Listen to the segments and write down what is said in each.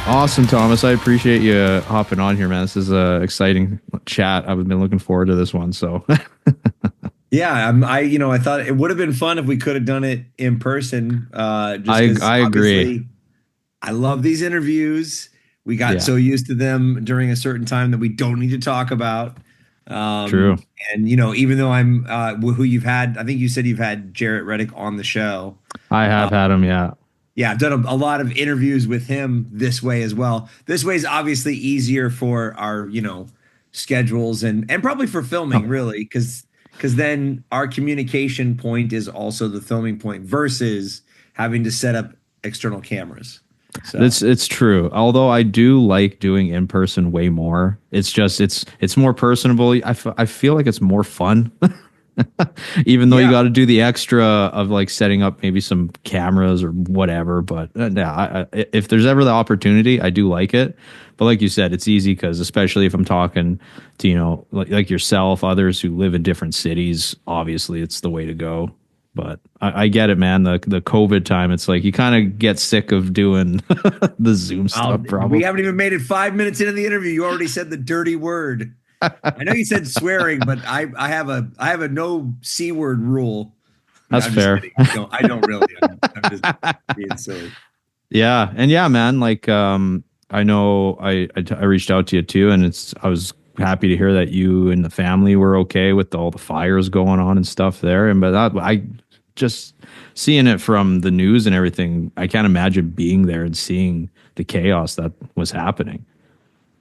Awesome, Thomas. I appreciate you hopping on here, man. This is a exciting chat. I've been looking forward to this one. So Yeah, I thought it would have been fun if we could have done it in person. Just because I agree. obviously I love these interviews. We got Yeah, so used to them during a certain time that we don't need to talk about. true. And even though I'm who you've had, I think you said you've had Jarrett Reddick on the show. I Uh, have had him. Yeah. yeah, I've done a lot of interviews with him this way as well. This way is obviously easier for our, schedules and probably for filming, really, because then our communication point is also the filming point versus having to set up external cameras. So, It's true. Although I do like doing in person way more. It's just it's more personable. I feel like it's more fun. Even though you yeah. got to do the extra of like setting up maybe some cameras or whatever. But yeah, if there's ever the opportunity, I do like it. But like you said, it's easy because especially if I'm talking to, like yourself, others who live in different cities, obviously it's the way to go. But I get it, man. The COVID time, it's like you kind of get sick of doing the Zoom stuff, We probably. haven't even made it 5 minutes into the interview. You already said the dirty word. I know you said swearing, but I have a no C word rule. That's I'm just fair. kidding. I don't really. I'm just being silly. Yeah, and yeah, man. Like, I know I reached out to you too, and I was happy to hear that you and the family were okay with all the fires going on and stuff there. And I just seeing it from the news and everything, I can't imagine being there and seeing the chaos that was happening.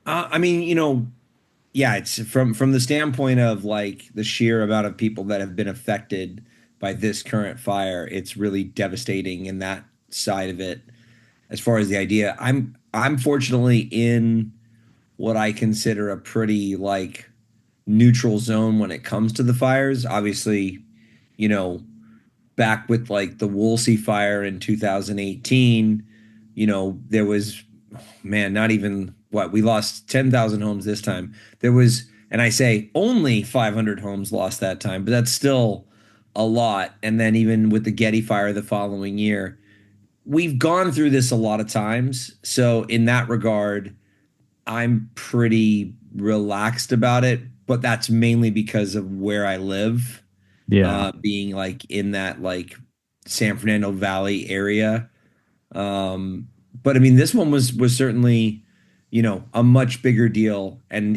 I mean, yeah, it's from the standpoint of like the sheer amount of people that have been affected by this current fire. It's really devastating in that side of it. As far as the idea, I'm fortunately in what I consider a pretty like neutral zone when it comes to the fires. Obviously, you know, back with like the Woolsey fire in 2018, there was, man, not even what we lost 10,000 homes this time. There was, and I say only 500 homes lost that time, but that's still a lot. And then even with the Getty fire the following year, we've gone through this a lot of times. So in that regard, I'm pretty relaxed about it, but that's mainly because of where I live, Yeah, being like in that like San Fernando Valley area. But I mean, this one was certainly, a much bigger deal, and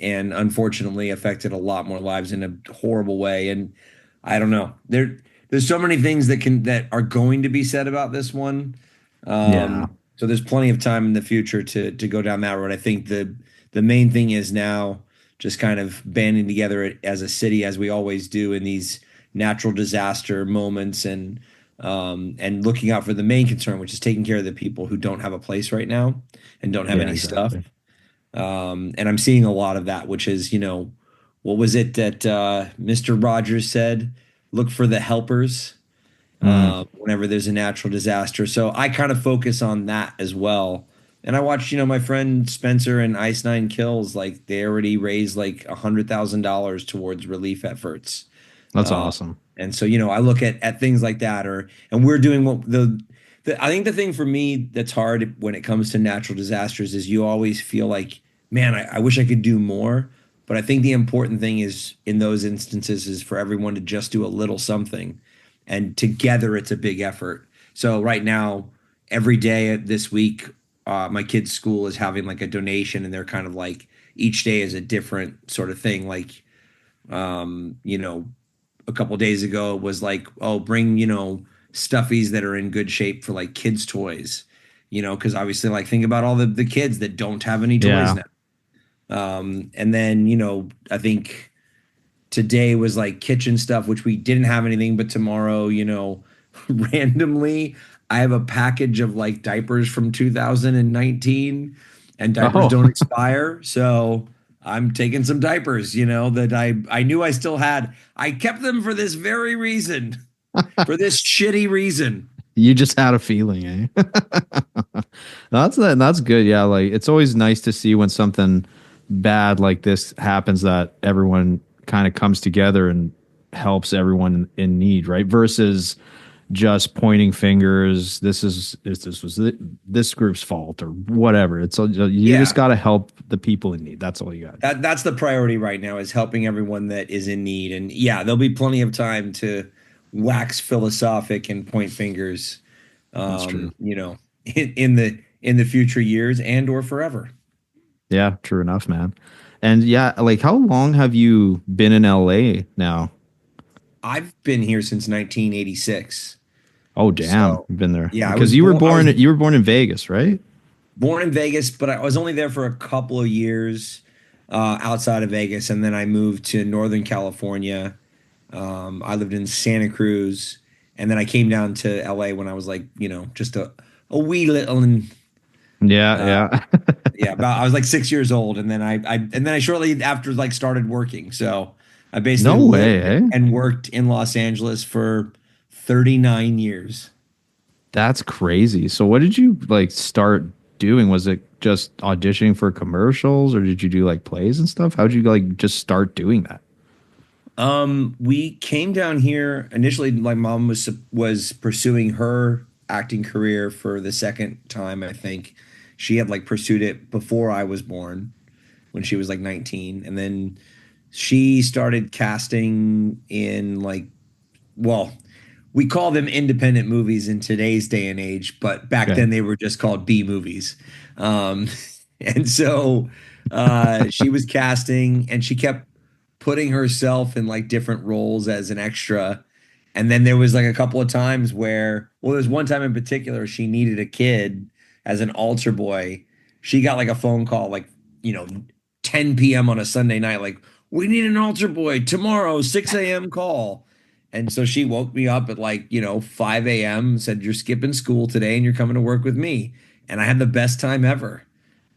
unfortunately affected a lot more lives in a horrible way. And I don't know, there's so many things that are going to be said about this one. yeah, So there's plenty of time in the future to go down that road. I think the main thing is now just kind of banding together as a city as we always do in these natural disaster moments, and looking out for the main concern, which is taking care of the people who don't have a place right now and don't have yeah, any stuff. exactly. And I'm seeing a lot of that, which is, what was it that Mr. Rogers said? Look for the helpers Mm. whenever there's a natural disaster. So I kind of focus on that as well. And I watched, my friend Spencer and Ice Nine Kills, like they already raised like $100,000 towards relief efforts. That's Uh, awesome. and so, I look at things like that, and we're doing what I think the thing for me that's hard when it comes to natural disasters is you always feel like, man, I wish I could do more. But I think the important thing is in those instances is for everyone to just do a little something, and together it's a big effort. So right now, every day this week, my kid's school is having like a donation, and they're kind of like each day is a different sort of thing. Like, um, you know, a couple days ago it was like, oh, bring, stuffies that are in good shape for like kids' toys, because obviously, like, think about all the kids that don't have any toys Yeah. now. And then, I think today was like kitchen stuff, which we didn't have anything, but tomorrow, randomly, I have a package of like diapers from 2019, and diapers don't Oh, expire. So I'm taking some diapers, that I knew I still had. I kept them for this very reason, for this shitty reason. you just had a feeling, eh? That's good. Yeah, like it's always nice to see when something bad like this happens that everyone kind of comes together and helps everyone in need, right? Versus just pointing fingers. This was this group's fault or whatever. You just Yeah. got to help the people in need. That's all you got. That's the priority right now is helping everyone that is in need. And yeah, there'll be plenty of time to wax philosophic and point fingers, That's true. in the future years and or forever. Yeah, true enough, man. And yeah, like how long have you been in LA now? I've been here since 1986. Oh, damn, So you've been there yeah, because you were born in Vegas, right? born in Vegas, but I was only there for a couple of years outside of Vegas, and then I moved to Northern California. I lived in Santa Cruz, and then I came down to LA when I was like, just a wee little, and Yeah, uh, yeah. yeah, about I was like 6 years old, and then I shortly after like started working. So I basically No way, lived eh? and worked in Los Angeles for 39 years. That's crazy. So what did you like start doing? Was it just auditioning for commercials or did you do like plays and stuff? How did you like just start doing that? We came down here initially. My mom was pursuing her acting career for the second time. I think she had like pursued it before I was born when she was like 19, and then she started casting in like, well, we call them independent movies in today's day and age, but back Okay. then they were just called B movies. Um, and so she was casting and she kept putting herself in like different roles as an extra. And then there was like a couple of times where, well, there's one time in particular, she needed a kid as an altar boy. She got like a phone call, like, 10 p.m. on a Sunday night, like, we need an altar boy tomorrow, 6 a.m. call. And so she woke me up at like, 5 a.m., said, you're skipping school today and you're coming to work with me. And I had the best time ever.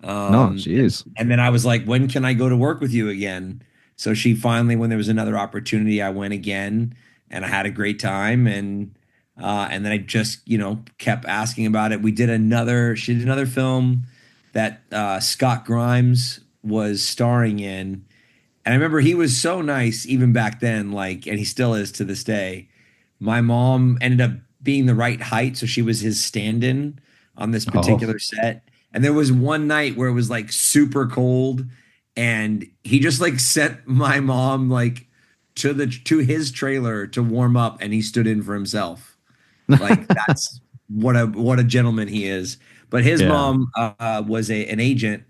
No, And, jeez. and then I was like, when can I go to work with you again? So she finally, when there was another opportunity, I went again and I had a great time. And then I just, kept asking about it. She did another film that Scott Grimes was starring in. And I remember he was so nice even back then, like, and he still is to this day. My mom ended up being the right height, so she was his stand-in on this Oh, particular set. And there was one night where it was like super cold, and he just like sent my mom like to his trailer to warm up, and he stood in for himself. Like that's what a gentleman he is. But his yeah. mom was an agent,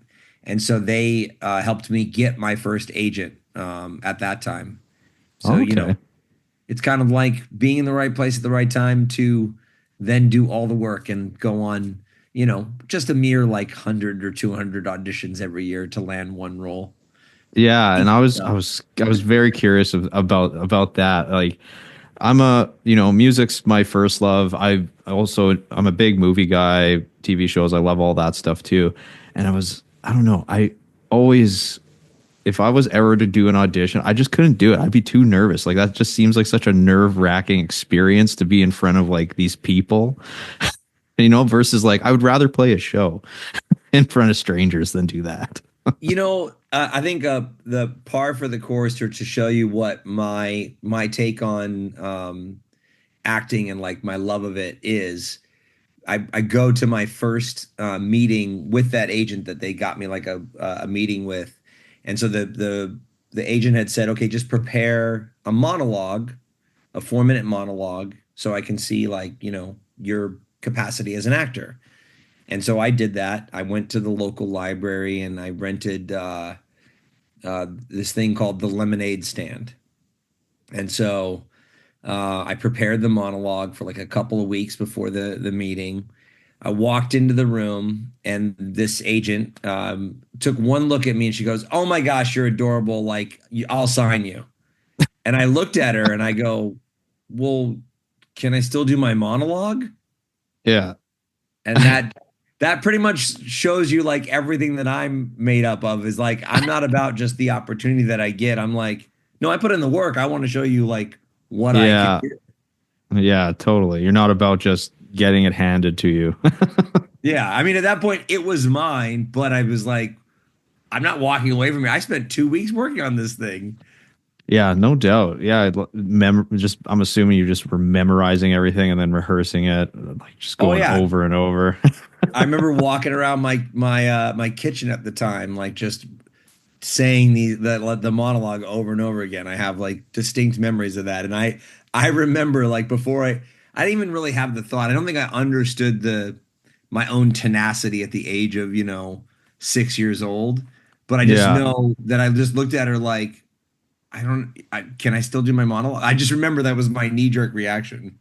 and so they helped me get my first agent at that time. So Okay. it's kind of like being in the right place at the right time to then do all the work and go on. Just a mere like 100 or 200 auditions every year to land one role. Yeah, and Easy I stuff. was I was very curious about that. Like music's my first love. I'm a big movie guy, TV shows. I love all that stuff too. And I don't know. I always if I was ever to do an audition, I just couldn't do it. I'd be too nervous. Like that just seems like such a nerve-wracking experience to be in front of like these people, versus like I would rather play a show in front of strangers than do that. I think the par for the course, to show you what my take on acting and like my love of it is. I go to my first meeting with that agent that they got me like a meeting with, and so the agent had said, okay, just prepare a monologue, a 4 minute monologue, so I can see like your capacity as an actor. And so I did that. I went to the local library and I rented this thing called the Lemonade Stand. And so I prepared the monologue for like a couple of weeks before the meeting. I walked into the room and this agent took one look at me and she goes, "Oh my gosh, you're adorable. Like, I'll sign you." And I looked at her and I go, "Well, can I still do my monologue?" Yeah. And that pretty much shows you like everything that I'm made up of is like I'm not about just the opportunity that I get. I'm like, no, I put in the work. I want to show you like what I can Yeah. do. Yeah, totally. You're not about just getting it handed to you. Yeah, I mean at that point it was mine, but I was like, I'm not walking away from it. I spent 2 weeks working on this thing. Yeah, no doubt. Yeah, just I'm assuming you just were memorizing everything and then rehearsing it, like just Oh going yeah. over and over. I remember walking around my kitchen at the time, like just saying the monologue over and over again. I have like distinct memories of that, and I remember like before I didn't even really have the thought. I don't think I understood the my own tenacity at the age of 6 years old, but I just Yeah, know that I just looked at her like can I still do my monologue? I just remember that was my knee jerk reaction.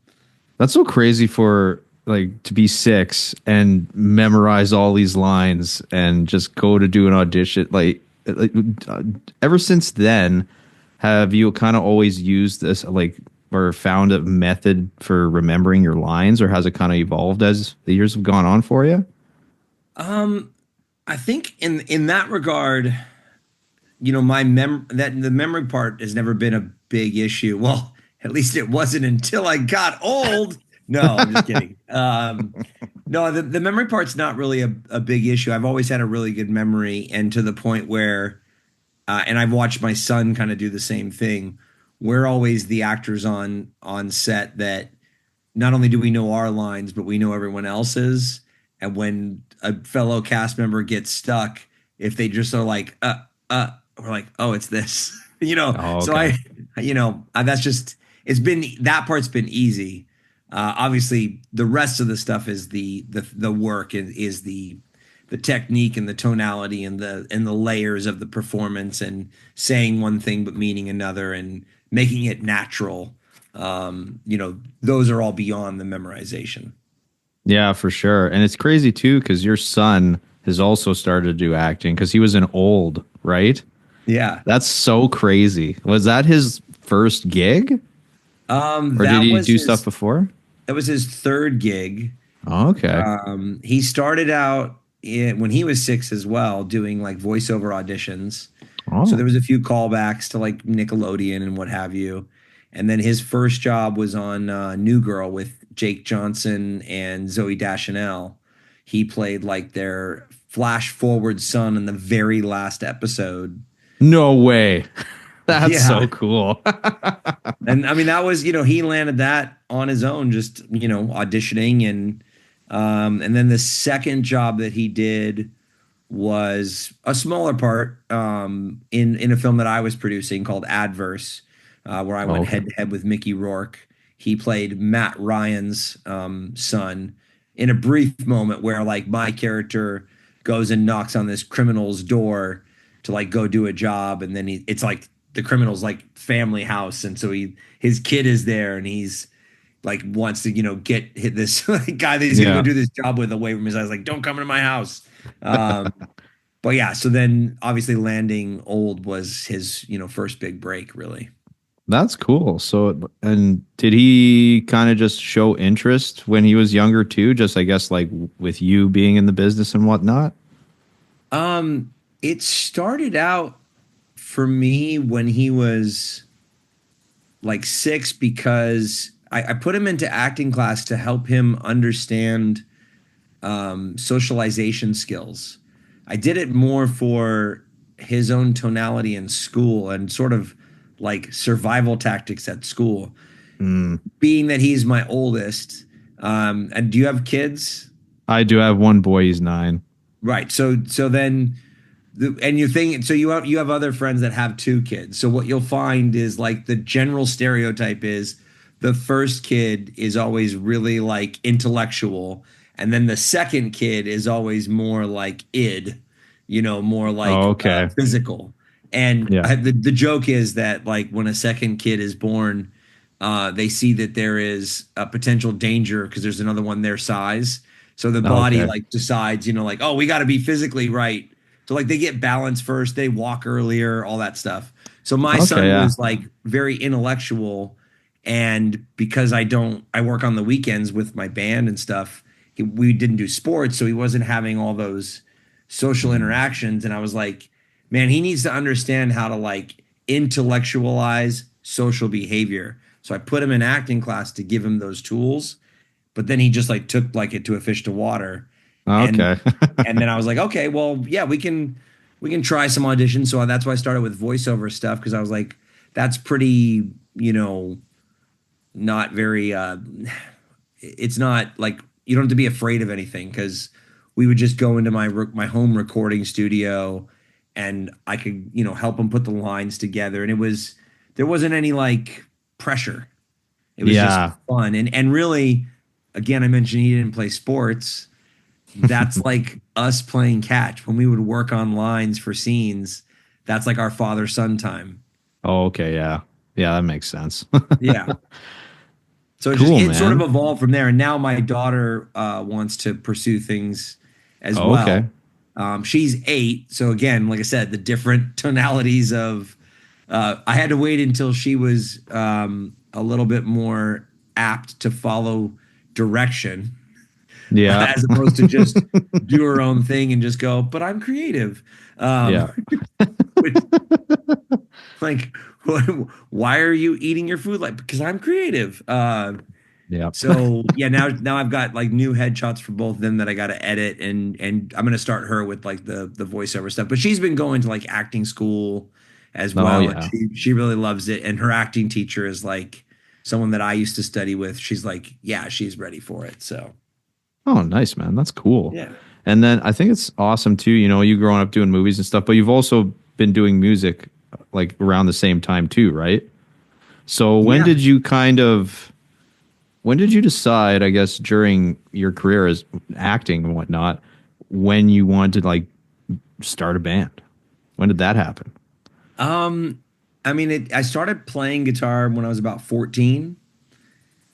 that's so crazy for like to be six and memorize all these lines and just go to do an audition. Like ever since then, have you kind of always used this like or found a method for remembering your lines, or has it kind of evolved as the years have gone on for you? Um, I think in that regard, my that the memory part has never been a big issue. Well, at least it wasn't until I got old. No, I'm just kidding. No, the memory part's not really a big issue. I've always had a really good memory, and to the point where, and I've watched my son kind of do the same thing. We're always the actors on set that not only do we know our lines, but we know everyone else's. And when a fellow cast member gets stuck, if they just are like, we're like, oh, it's this, Oh, So okay. that's just, that part's been easy. Obviously, the rest of the stuff is the work and is the technique and the tonality and the layers of the performance and saying one thing but meaning another and making it natural. Those are all beyond the memorization. Yeah, for sure. And it's crazy too because your son has also started to do acting because he was an old, right? Yeah. That's so crazy. Was that his first gig, or did That he was do stuff his before? that was his third gig. Oh, okay. He started out when he was six as well, doing like voiceover auditions. So there Oh, was a few callbacks to like Nickelodeon and what have you. And then his first job was on New Girl with Jake Johnson and Zoe Deschanel. He played like their flash forward son in the very last episode. no way. That's Yeah. so cool. And I mean, that was, he landed that on his own, just, auditioning. And then the second job that he did was a smaller part in a film that I was producing called Adverse, where I Oh, went okay. head to head with Mickey Rourke. He played Matt Ryan's son in a brief moment where like my character goes and knocks on this criminal's door to like go do a job, and then it's like the criminal's like family house, and so his kid is there, and he's like wants to get hit this guy that he's gonna go Yeah. do this job with away from his eyes, like don't come into my house. Um, but yeah, so then obviously landing old was his, first big break, really. That's cool. So, and did he kind of just show interest when he was younger too? Just, I guess, like with you being in the business and whatnot? Um, it started out for me when he was like six because I put him into acting class to help him understand socialization skills. I did it more for his own tonality in school and sort of like survival tactics at school. Mm. Being that he's my oldest, and do you have kids? I do have one boy, he's 9. Right. So then and you think so you have other friends that have two kids. So what you'll find is like the general stereotype is the first kid is always really like intellectual, and then the second kid is always more like more Oh, like okay. physical. And Yeah. the joke is that like when a second kid is born, they see that there is a potential danger because there's another one their size. So the body Okay. like decides, like, oh, we got to be physically right. So like they get balance first, they walk earlier, all that stuff. So my Okay. son Yeah. was like very intellectual, and because I work on the weekends with my band and stuff. We didn't do sports, so he wasn't having all those social Mm. interactions. And I was like, man, he needs to understand how to like intellectualize social behavior. So I put him in acting class to give him those tools, but then he just like took like it to a fish to water. And Okay. and then I was like, okay, well, yeah, we can try some auditions. So that's why I started with voiceover stuff because I was like, that's pretty, not very it's not like you don't have to be afraid of anything because we would just go into my home recording studio and I could, help them put the lines together and there wasn't any like pressure. It was just Yeah. fun. And really, again, I mentioned he didn't play sports. That's like us playing catch when we would work on lines for scenes. That's like our father son time. Oh, okay. Yeah. Yeah, that makes sense. Yeah. So Cool, it sort of man. evolved from there. And now my daughter wants to pursue things as Oh, okay. well. She's 8. So again, like I said, the different tonalities of I had to wait until she was a little bit more apt to follow direction Yeah. as opposed to just do her own thing and just go, but I'm creative. Yeah. Which, like, why are you eating your food? Like, because I'm creative. Yeah. So yeah, now I've got like new headshots for both of them that I got to edit, and I'm gonna start her with like the voiceover stuff. But she's been going to like acting school as Oh, well, and yeah. she really loves it. And her acting teacher is like someone that I used to study with. She's like, yeah, she's ready for it. So Oh, nice, man. That's cool. yeah, And then I think it's awesome too, you growing up doing movies and stuff, but you've also been doing music like around the same time too, right? So yeah. when did you decide, I guess, during your career as acting and whatnot, when you wanted to like start a band? When did that happen? Um, I mean, I started playing guitar when I was about 14,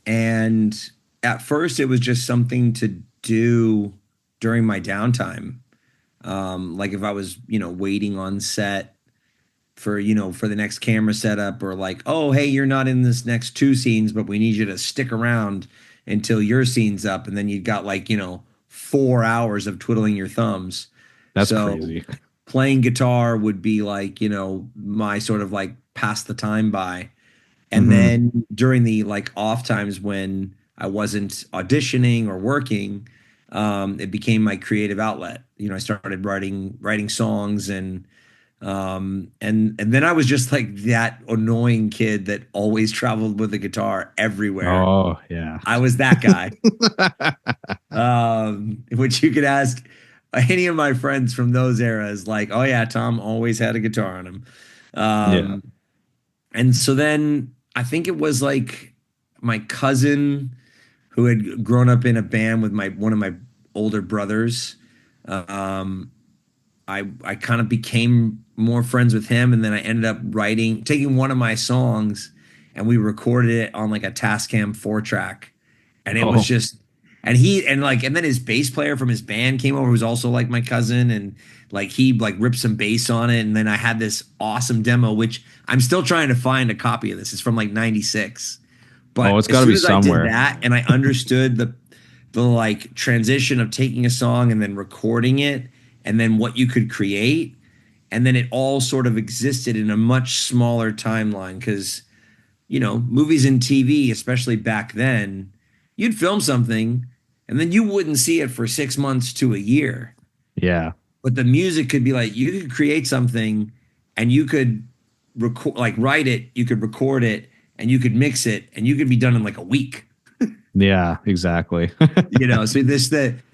and at first it was just something to do during my downtime. Like if I was, waiting on set for the next camera setup, or like, oh, hey, you're not in this next 2 scenes, but we need you to stick around until your scene's up, and then you've got like, 4 hours of twiddling your thumbs. That's So crazy. playing guitar would be like, my sort of like pass the time by. And Hmm. then during the like off times when I wasn't auditioning or working, it became my creative outlet. I started writing songs, and then I was just like that annoying kid that always traveled with a guitar everywhere. Oh, yeah. I was that guy. Which you could ask any of my friends from those eras, like, oh yeah, Tom always had a guitar on him. Yeah. Um, and so then I think it was like my cousin who had grown up in a band with my one of my older brothers. Um, I kind of became more friends with him, and then I ended up taking one of my songs, and we recorded it on like a Tascam 4 track, and it was Oh, just, and then his bass player from his band came over, who was also like my cousin, and like he like ripped some bass on it, and then I had this awesome demo, which I'm still trying to find a copy of this. It's from like '96, oh, but it's as got to soon be as I did somewhere. that and I understood the like transition of taking a song and then recording it and then what you could create, and then it all sort of existed in a much smaller timeline because movies and TV, especially back then, you'd film something and then you wouldn't see it for 6 months to a year. Yeah. But the music could be like you could create something and you could record, like write it, you could record it, and you could mix it, and you could be done in like a week. Yeah, exactly. So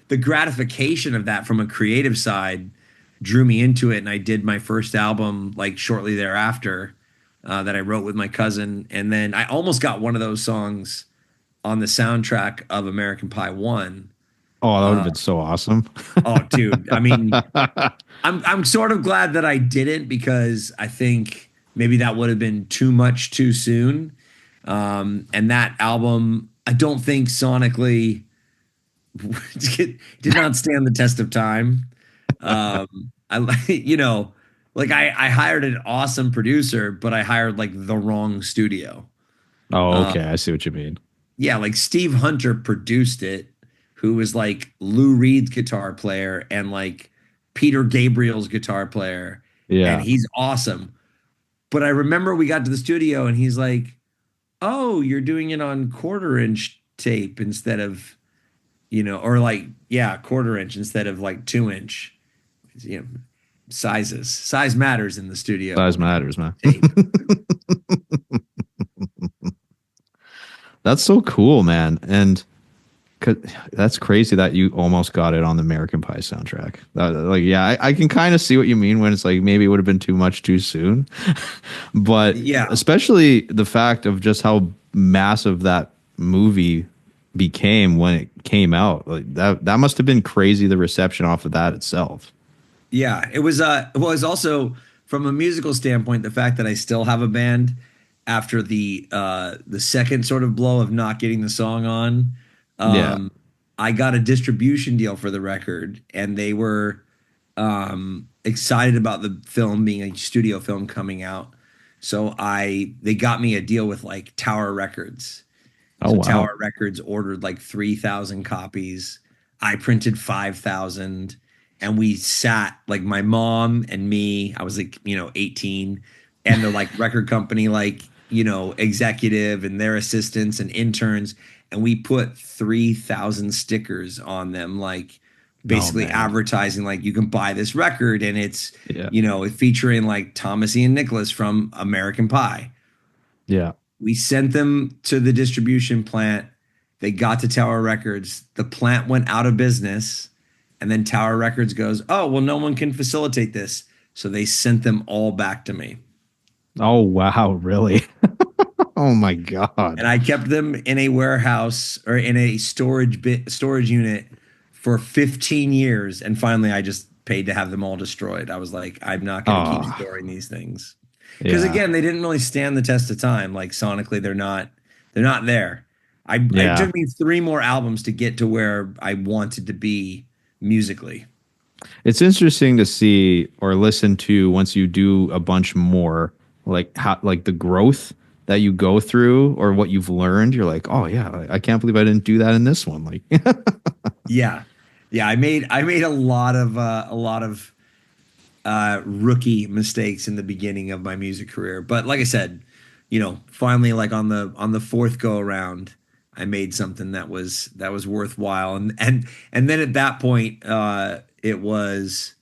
the gratification of that from a creative side drew me into it, and I did my first album like shortly thereafter, that I wrote with my cousin, and then I almost got one of those songs on the soundtrack of American Pie 1. Oh, that would have Uh, been so awesome. oh, dude, I mean, I'm sort of glad that I didn't, because I think maybe that would have been too much too soon. And that album, I don't think sonically did not stand the test of time. I like I hired an awesome producer, but I hired like the wrong studio. Oh, Uh, okay. I see what you mean. yeah, like Steve Hunter produced it, who was like Lou Reed's guitar player and like Peter Gabriel's guitar player, and Yeah. he's awesome. But I remember we got to the studio and he's like, "Oh, you're doing it on 1/4 inch tape instead of, or like, yeah, 1/4 inch instead of like 2 inch." You know, size matters in the Size studio matters, man. tape. That's so cool, man. And 'cause- that's crazy that you almost got it on the American Pie soundtrack. Like, yeah, I can kind of see what you mean when it's like maybe it would have been too much too soon. But Yeah. especially the fact of just how massive that movie became when it came out. Like that must have been crazy, the reception off of that itself. Yeah, it was also from a musical standpoint, the fact that I still have a band after the second sort of blow of not getting the song on. Yeah. Um I got a distribution deal for the record, and they were excited about the film being a studio film coming out. So I they got me a deal with like Tower Records. Oh So wow. Tower Records ordered like 3,000 copies. I printed 5,000, and we sat like my mom and me, I was like, 18, and the like record company like, executive and their assistants and interns, and we put 3,000 stickers on them, like Oh basically man. advertising like you can buy this record, and it's, Yeah. featuring like Thomas Ian Nicholas from American Pie. Yeah. We sent them to the distribution plant. They got to Tower Records. The plant went out of business. And then Tower Records goes, oh, well, no one can facilitate this. So they sent them all back to me. Oh wow, really? Oh my God. And I kept them in a warehouse or in a storage unit for 15 years. And finally, I just paid to have them all destroyed. I was like, I'm not going to keep Oh, storing these things. Because yeah. again, they didn't really stand the test of time. Like sonically, they're not there. It Yeah. took me three more albums to get to where I wanted to be musically. It's interesting to see or listen to once you do a bunch more, like how like the growth that you go through or what you've learned. You're like, oh yeah, I can't believe I didn't do that in this one. Like, Yeah, yeah. I made a lot of rookie mistakes in the beginning of my music career, but like I said, finally, like on the fourth go around, I made something that was worthwhile, and then at that point, it was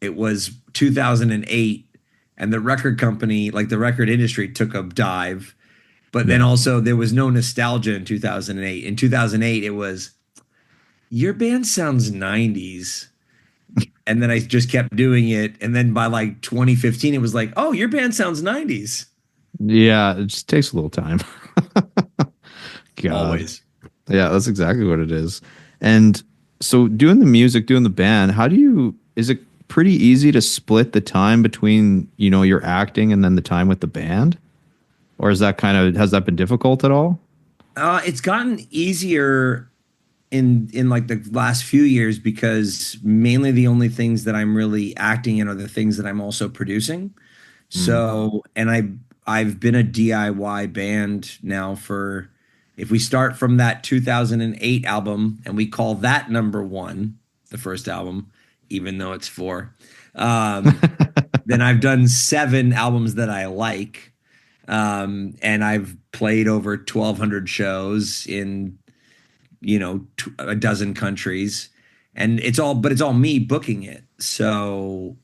2008, and the record company, like the record industry, took a dive. But then yeah, also there was no nostalgia in 2008. In 2008, it was your band sounds 90s. And then I just kept doing it. And then by like 2015, it was like, oh, your band sounds 90s. yeah, it just takes a little time. God, Always. yeah, that's exactly what it is. And so, doing the music, doing the band, how do you? Is it pretty easy to split the time between your acting and then the time with the band, or is that kind of has that been difficult at all? It's gotten easier in like the last few years, because mainly the only things that I'm really acting in are the things that I'm also producing. Mm, So, and I've been a DIY band now for, if we start from that 2008 album and we call that number one, the first album, even though it's four, then I've done seven albums that I like. And I've played over 1,200 shows in, a dozen countries. And but it's all me booking it. So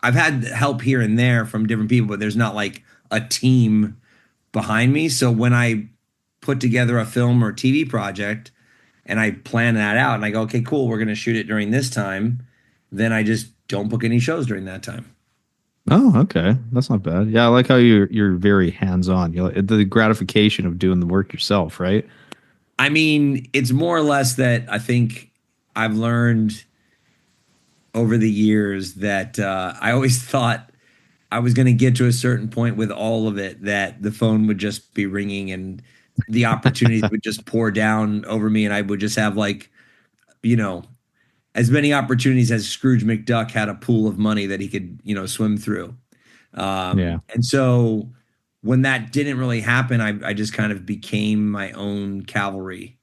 I've had help here and there from different people, but there's not like a team behind me. So when I put together a film or TV project and I plan that out and I go, okay, cool, we're going to shoot it during this time, then I just don't book any shows during that time. Oh, okay. That's not bad. Yeah, I like how you're very hands-on. You like the gratification of doing the work yourself, right? I mean, it's more or less that I think I've learned over the years that I always thought I was going to get to a certain point with all of it, that the phone would just be ringing and the opportunities would just pour down over me, and I would just have like, you know, as many opportunities as Scrooge McDuck had a pool of money that he could, swim through. Yeah. And so when that didn't really happen, I just kind of became my own cavalry.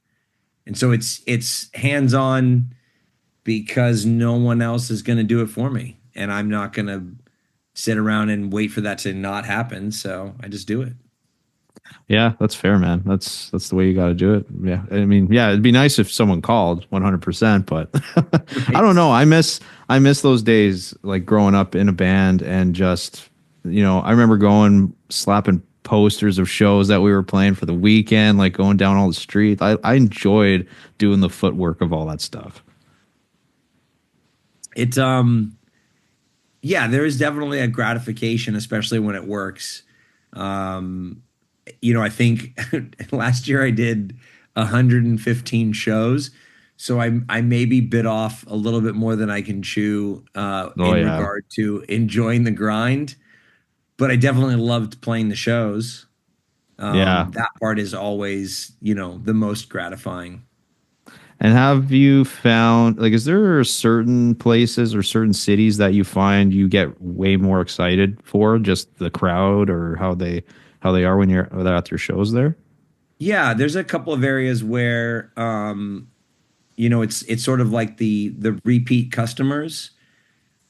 And so it's hands on because no one else is going to do it for me, and I'm not going to sit around and wait for that to not happen. So I just do it. Yeah, that's fair, man. That's the way you got to do it. Yeah. I mean, yeah, it'd be nice if someone called 100%, but I Right. don't know. I miss those days like growing up in a band and just, I remember going slapping posters of shows that we were playing for the weekend, like going down all the streets. I enjoyed doing the footwork of all that stuff. It's yeah, there is definitely a gratification, especially when it works. Um, I think last year I did 115 shows, so I maybe bit off a little bit more than I can chew Oh in yeah. regard to enjoying the grind. But I definitely loved playing the shows. Yeah. That part is always, the most gratifying. And have you found, like, is there certain places or certain cities that you find you get way more excited for, just the crowd or how they are when you're at your shows there? Yeah, there's a couple of areas where it's sort of like the repeat customers,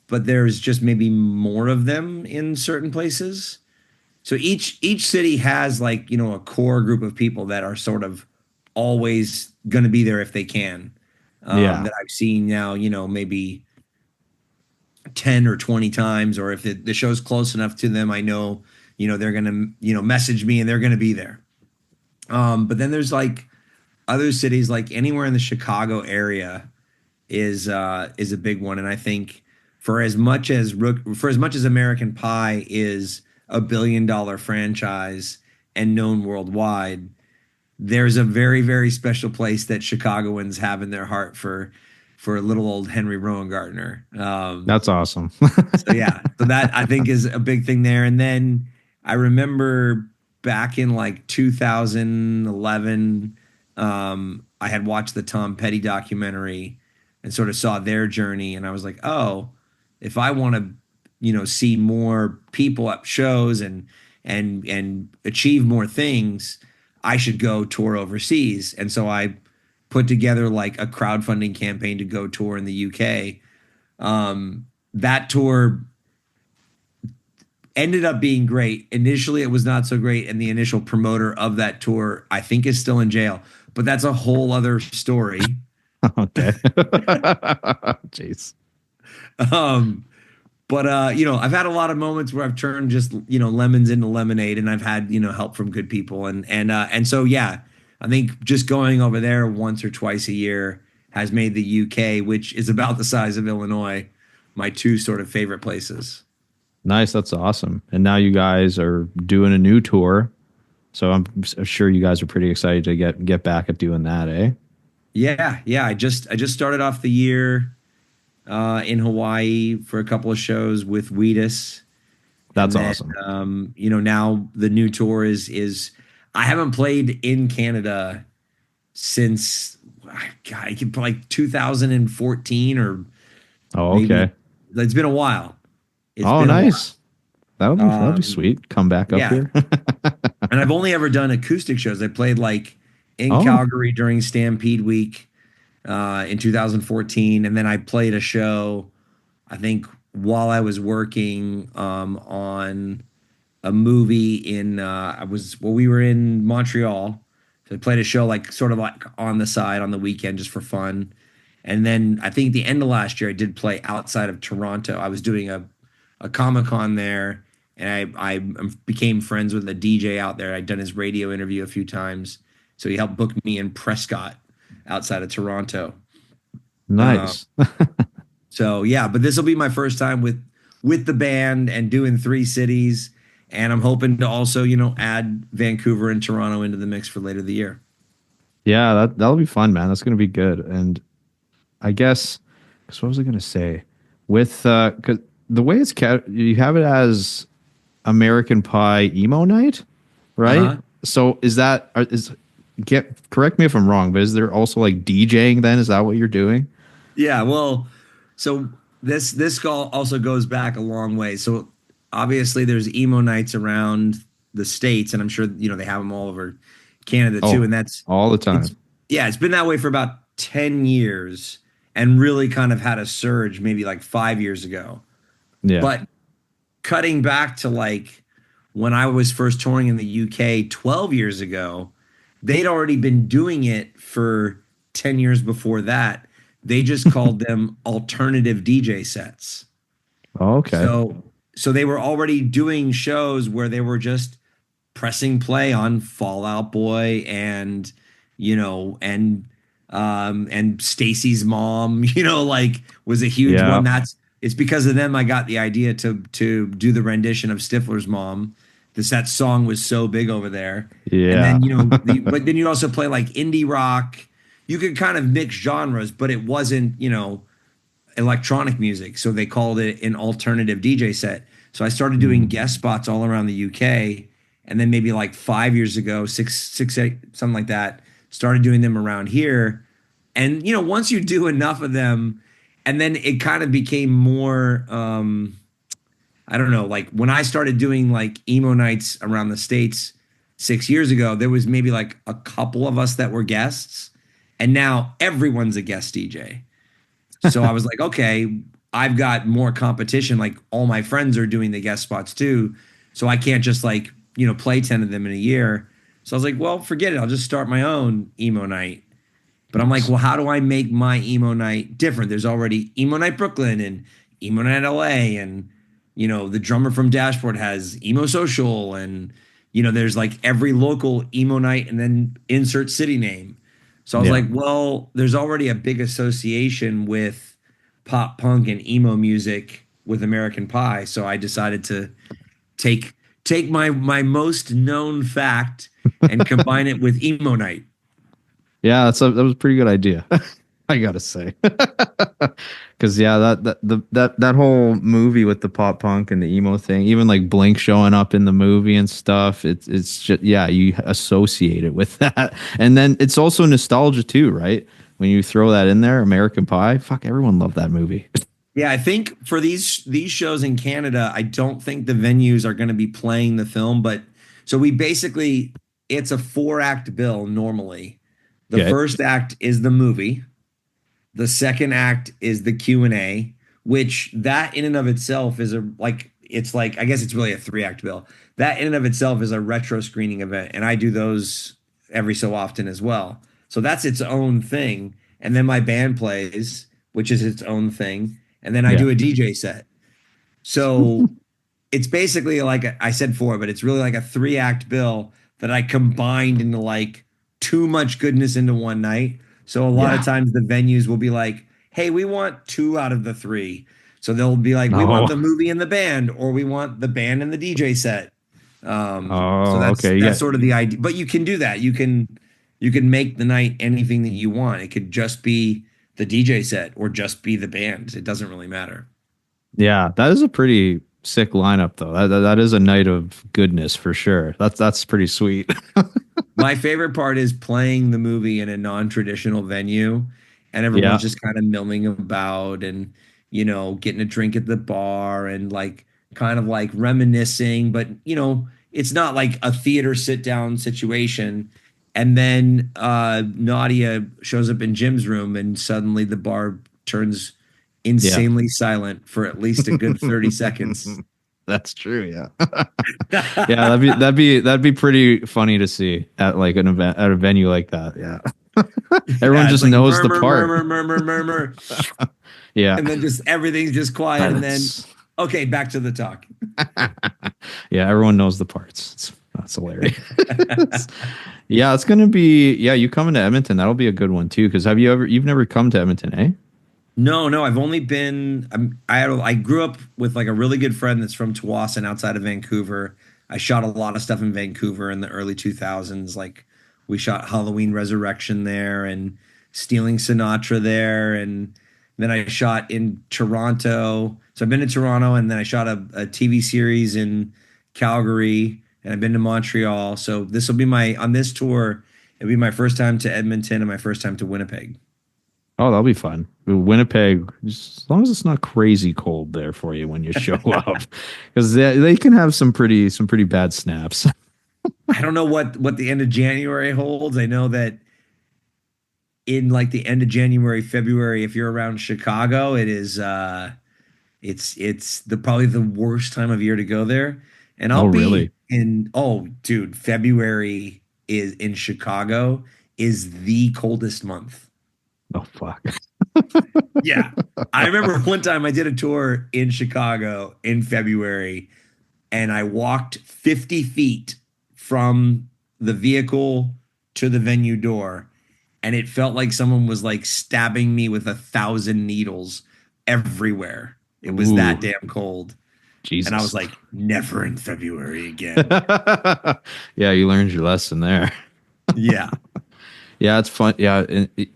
but there's just maybe more of them in certain places. So each city has like, a core group of people that are sort of always going to be there if they can. Yeah. That I've seen now, maybe 10 or 20 times, or if the show's close enough to them, I know, they're going to, message me and they're going to be there. But then there's like other cities, like anywhere in the Chicago area is a big one. And I think for as much as American Pie is a $1 billion franchise and known worldwide, there's a very, very special place that Chicagoans have in their heart for little old Henry Rowan Gardner. That's awesome. So yeah, so that I think is a big thing there. And then I remember back in like 2011, I had watched the Tom Petty documentary and sort of saw their journey, and I was like, oh, if I want to, see more people at shows and achieve more things, I should go tour overseas. And so I put together like a crowdfunding campaign to go tour in the UK. That tour ended up being great. Initially, it was not so great, and the initial promoter of that tour, I think, is still in jail. But that's a whole other story. Okay. Jeez. Um, but I've had a lot of moments where I've turned just lemons into lemonade, and I've had help from good people, and so yeah, I think just going over there once or twice a year has made the UK, which is about the size of Illinois, my two sort of favorite places. Nice. That's awesome. And now you guys are doing a new tour. So sure you guys are pretty excited to get back at doing that, eh? Yeah, yeah. I just started off the year in Hawaii for a couple of shows with Wheatus, That's and then awesome. now the new tour is I haven't played in Canada since God, I could like 2014 or Oh, maybe okay. it's been a while. It's Oh, been a nice. That'll be while. sweet. Come back up Yeah, here. and I've only ever done acoustic shows. I played like in Oh, Calgary during Stampede Week in 2014, and then I played a show, I think, while I was working on a movie in we were in Montreal. So I played a show like sort of like on the side on the weekend just for fun. And then I think at the end of last year I did play outside of Toronto. I was doing a Comic Con there, and I became friends with a DJ out there. I'd done his radio interview a few times, so he helped book me in Prescott outside of Toronto. Uh, nice. so yeah, but this will be my first time with the band and doing three cities, and I'm hoping to also add Vancouver and Toronto into the mix for later the year. Yeah, that'll be fun, man. That's gonna be good. And I guess, because what was I gonna say? With because the way you have it as American Pie emo night, Uh right? huh. So is that is get correct me if I'm wrong, but is there also like DJing then? Is that what you're doing? Yeah, well, so this call also goes back a long way. So obviously there's emo nights around the states, and I'm sure they have them all over Canada too. Oh, And that's all the it's time. yeah, it's been that way for about 10 years, and really kind of had a surge maybe like 5 years ago. Yeah. But cutting back to like when I was first touring in the UK 12 years ago, they'd already been doing it for 10 years before that. They just called them alternative DJ sets. Oh, okay. So they were already doing shows where they were just pressing play on Fall Out Boy and you know and Stacy's mom, like was a huge Yeah. one. It's because of them I got the idea to do the rendition of Stifler's mom. That song was so big over there. And Yeah. then, but then you also play like indie rock. You could kind of mix genres, but it wasn't, electronic music. So they called it an alternative DJ set. So I started doing Mm. guest spots all around the UK. And then maybe like 5 years ago, six, eight, something like that, started doing them around here. And, once you do enough of them, and then it kind of became more, I don't know, like when I started doing like emo nights around the States 6 years ago, there was maybe like a couple of us that were guests. And now everyone's a guest DJ. So I was like, okay, I've got more competition. Like all my friends are doing the guest spots too. So I can't just like, play 10 of them in a year. So I was like, well, forget it. I'll just start my own emo night. But I'm like, Nice. well, how do I make my emo night different? There's already Emo Night Brooklyn and Emo Night LA. And, the drummer from Dashboard has Emo Social. And, there's like every local emo night and then insert city name. So I was Yeah. like, well, there's already a big association with pop punk and emo music with American Pie. So I decided to take take my most known fact and combine it with emo night. Yeah, that was a pretty good idea. I gotta say, because yeah, that whole movie with the pop punk and the emo thing, even like Blink showing up in the movie and stuff, it's just yeah, you associate it with that, and then it's also nostalgia too, right? When you throw that in there, American Pie, fuck, everyone loved that movie. Yeah, I think for these shows in Canada, I don't think the venues are going to be playing the film, but so we basically it's a 4 act bill normally. The Okay. first act is the movie. The second act is the Q&A, which that in and of itself is it's like I guess it's really a 3 act bill. That in and of itself is a retro screening event, and I do those every so often as well. So that's its own thing. And then my band plays, which is its own thing, and then I Yeah. do a DJ set. So it's basically like I said four, but it's really like a 3 act bill that I combined into like too much goodness into one night. So a lot of Yeah. times the venues will be like, hey, we want two out of the three. So they'll be like, we want Oh. the movie and the band, or we want the band and the DJ set. So Oh. that's Okay. that's Yeah. sort of the idea. But you can do that. You can make the night anything that you want. It could just be the DJ set or just be the band. It doesn't really matter. Yeah. That is a pretty sick lineup, though. That is a night of goodness for sure. That's pretty sweet. My favorite part is playing the movie in a non-traditional venue and everyone's Yeah. just kind of milling about and, getting a drink at the bar and like kind of like reminiscing, but it's not like a theater sit down situation. And then Nadia shows up in Jim's room and suddenly the bar turns Yeah. insanely silent for at least a good 30 seconds. That's true. Yeah. Yeah. That'd be pretty funny to see at like an event at a venue like that. Yeah. Everyone Yeah, it's just like knows the murmur, part. murmur, murmur, murmur. Yeah. And then just everything's just quiet. And then, Silence. okay, back to the talk. Yeah. Everyone knows the parts. That's hilarious. Yeah. It's gonna be. Yeah. You coming to Edmonton? That'll be a good one too. Because you've never come to Edmonton, eh? No, no, I've only been. I grew up with like a really good friend that's from Tawasin outside of Vancouver. I shot a lot of stuff in Vancouver in the early 2000s. Like we shot Halloween Resurrection there and Stealing Sinatra there, and then I shot in Toronto. So I've been to Toronto, and then I shot a TV series in Calgary, and I've been to Montreal. So this will be my on this tour. It'll be my first time to Edmonton and my first time to Winnipeg. Oh, that'll be fun. Winnipeg, just as long as it's not crazy cold there for you when you show up, because they can have some pretty bad snaps. I don't know what the end of January holds. I know that in like the end of January, February, if you're around Chicago, it is it's the probably the worst time of year to go there. And Oh, I'll be really? in oh dude, February is in Chicago is the coldest month. Oh, fuck. Yeah. I remember one time I did a tour in Chicago in February and I walked 50 feet from the vehicle to the venue door, and it felt like someone was like stabbing me with 1,000 needles everywhere. It was that Ooh, damn cold. And I was Jesus. like, never in February again. Yeah, you learned your lesson there. Yeah. Yeah, it's fun. Yeah,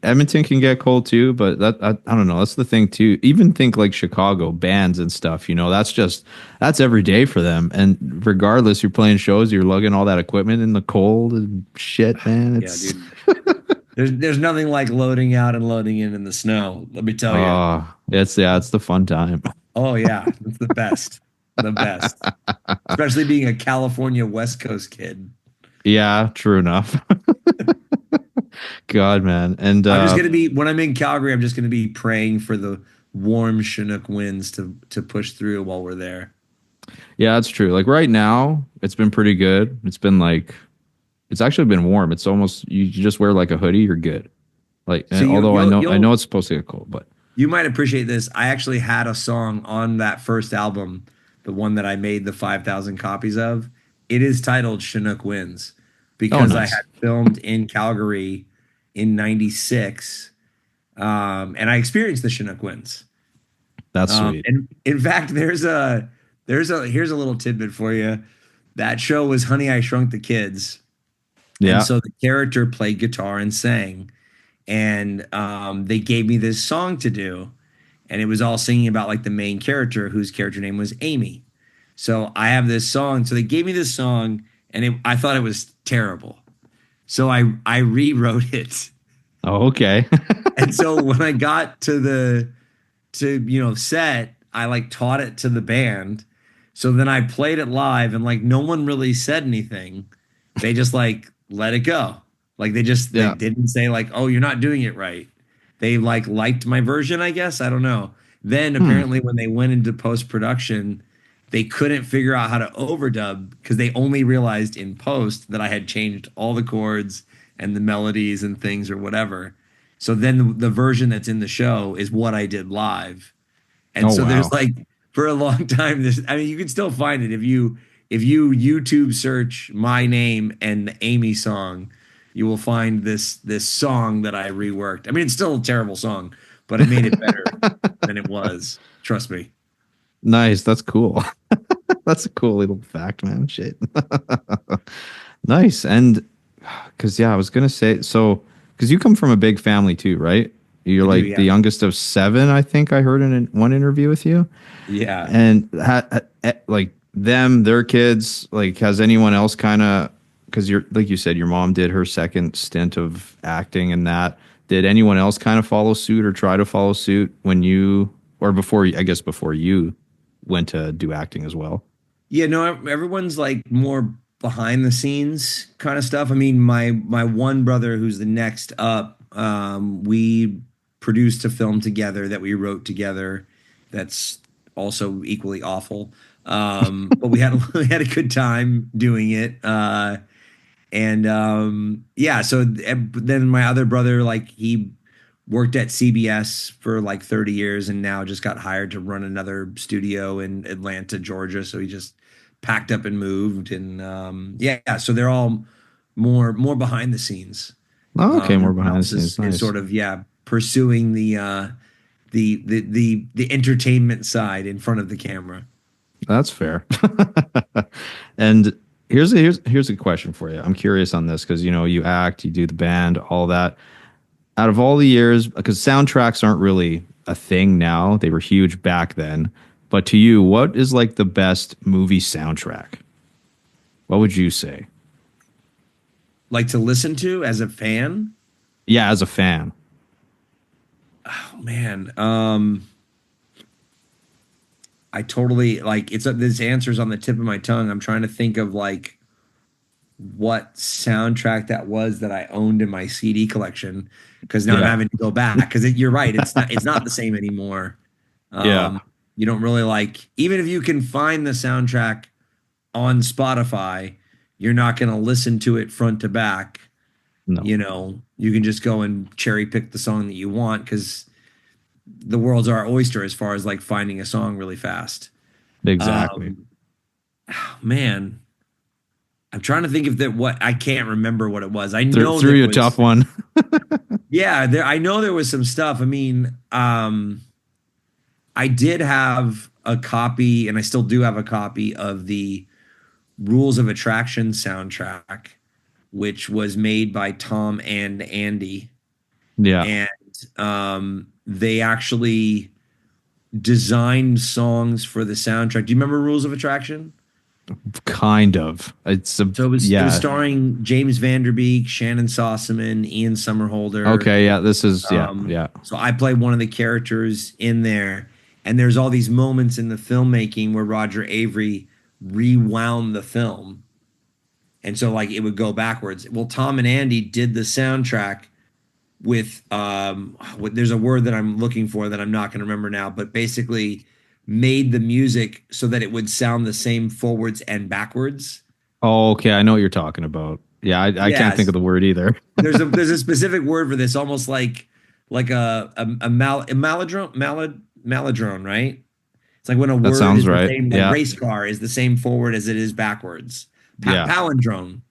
Edmonton can get cold too, but I don't know. That's the thing too. Even think like Chicago bands and stuff. That's every day for them. And regardless, you're playing shows, you're lugging all that equipment in the cold and shit, man. Yeah, It's dude. There's nothing like loading out and loading in the snow. Let me tell you. it's the fun time. Oh yeah, it's the best. The best. Especially being a California West Coast kid. Yeah, true enough. God, man, and I'm just gonna be when I'm in Calgary, I'm just gonna be praying for the warm Chinook winds to push through while we're there. yeah, that's true. Like right now, it's been pretty good. It's actually been warm. It's almost you just wear like a hoodie, you're good. Like, So although I know you'll it's supposed to get cold, but you might appreciate this. I actually had a song on that first album, the one that I made the 5,000 copies of. It is titled Chinook Winds oh, because I nice. had filmed in Calgary in '96, and I experienced the Chinook Winds. That's sweet. And in fact, here's a little tidbit for you. That show was Honey, I Shrunk the Kids, and Yeah. so the character played guitar and sang, and they gave me this song to do, and it was all singing about like the main character whose character name was Amy. So I have this song. So they gave me this song, and I thought it was terrible. So I rewrote it. Oh, okay. And so when I got to set, I like taught it to the band. So then I played it live, and like no one really said anything. They just like let it go. Like they Yeah. didn't say like, "Oh, you're not doing it right." They like liked my version, I guess. I don't know. Then Hmm. apparently when they went into post production, they couldn't figure out how to overdub because they only realized in post that I had changed all the chords and the melodies and things or whatever. So then the version that's in the show is what I did live. And Oh, so there's wow. like for a long time this I mean you can still find it if you YouTube search my name and the Amy song, you will find this song that I reworked. I mean it's still a terrible song, but I made it better than it was. Trust me. Nice. That's cool. That's a cool little fact, man. Shit. Nice. And because, yeah, I was going to say, so, because you come from a big family too, right? You're I do, like the yeah. youngest of seven, I think I heard in one interview with you. Yeah. And like their kids, like, has anyone else kind of, because like you said, your mom did her second stint of acting and that. Did anyone else kind of follow suit or try to follow suit when or before, I guess before you went to do acting as well? Yeah, no, everyone's like more behind the scenes kind of stuff. I mean, my one brother who's the next up, we produced a film together that we wrote together that's also equally awful. But we had we had a good time doing it. And yeah, so then my other brother, like he worked at CBS for like 30 years and now just got hired to run another studio in Atlanta, Georgia. So he just packed up and moved. And yeah, so they're all more behind the scenes. Oh, okay, more Everyone behind the else scenes. is Nice. sort of yeah pursuing the entertainment side in front of the camera. That's fair. And here's a question for you. I'm curious on this because you act, you do the band, all that. Out of all the years, because soundtracks aren't really a thing now, they were huge back then. But to you, what is like the best movie soundtrack? What would you say? Like to listen to as a fan. Yeah, as a fan. Oh man. I totally like it's this answer's on the tip of my tongue. I'm trying to think of like what soundtrack that was that I owned in my CD collection because now I'm Yeah. having to go back because you're right. It's not the same anymore. Yeah. Um, you don't really like even if you can find the soundtrack on Spotify, you're not going to listen to it front to back. No. You can just go and cherry pick the song that you want because the world's our oyster as far as like finding a song really fast. Exactly. Um, man, I'm trying to think of that what I can't remember what it was. I Threw, know threw there you a was tough one. yeah, there I know there was some stuff. I mean, I did have a copy and I still do have a copy of the Rules of Attraction soundtrack, which was made by Tom and Andy. Yeah, And they actually designed songs for the soundtrack. Do you remember Rules of Attraction? kind of. It's a So it was yeah. starring James Van Der Beek, Shannon Sossaman, Ian Somerhalder. Okay, yeah. This is yeah, yeah. So I played one of the characters in there, and there's all these moments in the filmmaking where Roger Avery rewound the film, and so like it would go backwards. Well, Tom and Andy did the soundtrack with there's a word that I'm looking for that I'm not going to remember now, but basically made the music so that it would sound the same forwards and backwards. Oh, okay. I know what you're talking about. Yeah, I can't think of Yes, the word either. there's a specific word for this, almost like a maladrone, right? It's like when a That word sounds is the right. same, like Yeah, race car is the same forward as it is backwards. yeah. Palindrome,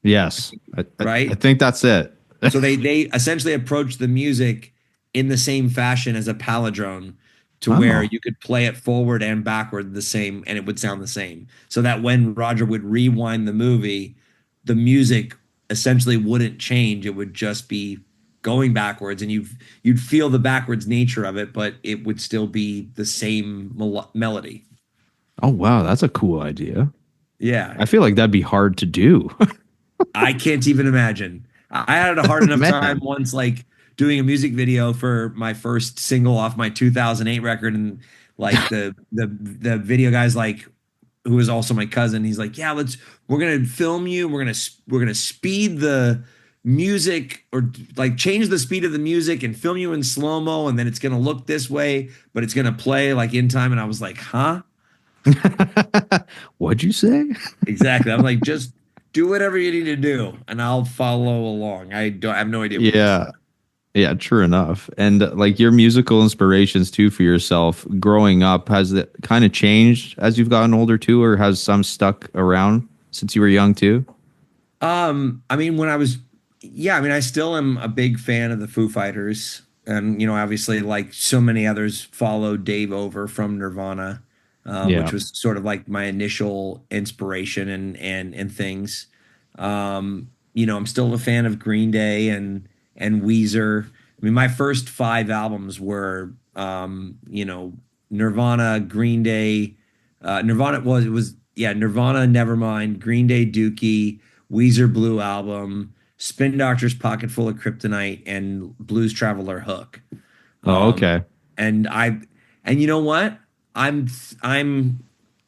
Yes, I right? think that's it. So they essentially approach the music in the same fashion as a palindrome to where Oh, you could play it forward and backward the same and it would sound the same. So that when Roger would rewind the movie, the music essentially wouldn't change. It would just be going backwards and you'd feel the backwards nature of it, but it would still be the same melody. oh wow, that's a cool idea. Yeah. I feel like that'd be hard to do. I can't even imagine. I had a hard enough time Man. once, like doing a music video for my first single off my 2008 record, and like the video guy's like, who is also my cousin. He's like, "Yeah, we're gonna film you. We're gonna speed the music or like change the speed of the music and film you in slow mo, and then it's gonna look this way, but it's gonna play like in time." And I was like, "Huh?" What'd you say? Exactly. I'm like, just do whatever you need to do, and I'll follow along. I have no idea what you're saying. Yeah. Yeah, true enough. And like your musical inspirations too for yourself growing up, has it kind of changed as you've gotten older too, or has some stuck around since you were young too? I mean, when I was, yeah, I mean, I still am a big fan of the Foo Fighters, and obviously, like so many others, followed Dave over from Nirvana, which Yeah. was sort of like my initial inspiration and things. I'm still a fan of Green Day and Weezer. I mean, my first five albums were, Nirvana, Green Day, Nirvana was yeah, Nirvana, Nevermind, Green Day, Dookie, Weezer Blue Album, Spin Doctor's Pocket Full of Kryptonite, and Blues Traveler Hook. Oh, Um, okay. and I, and you know what? I'm I'm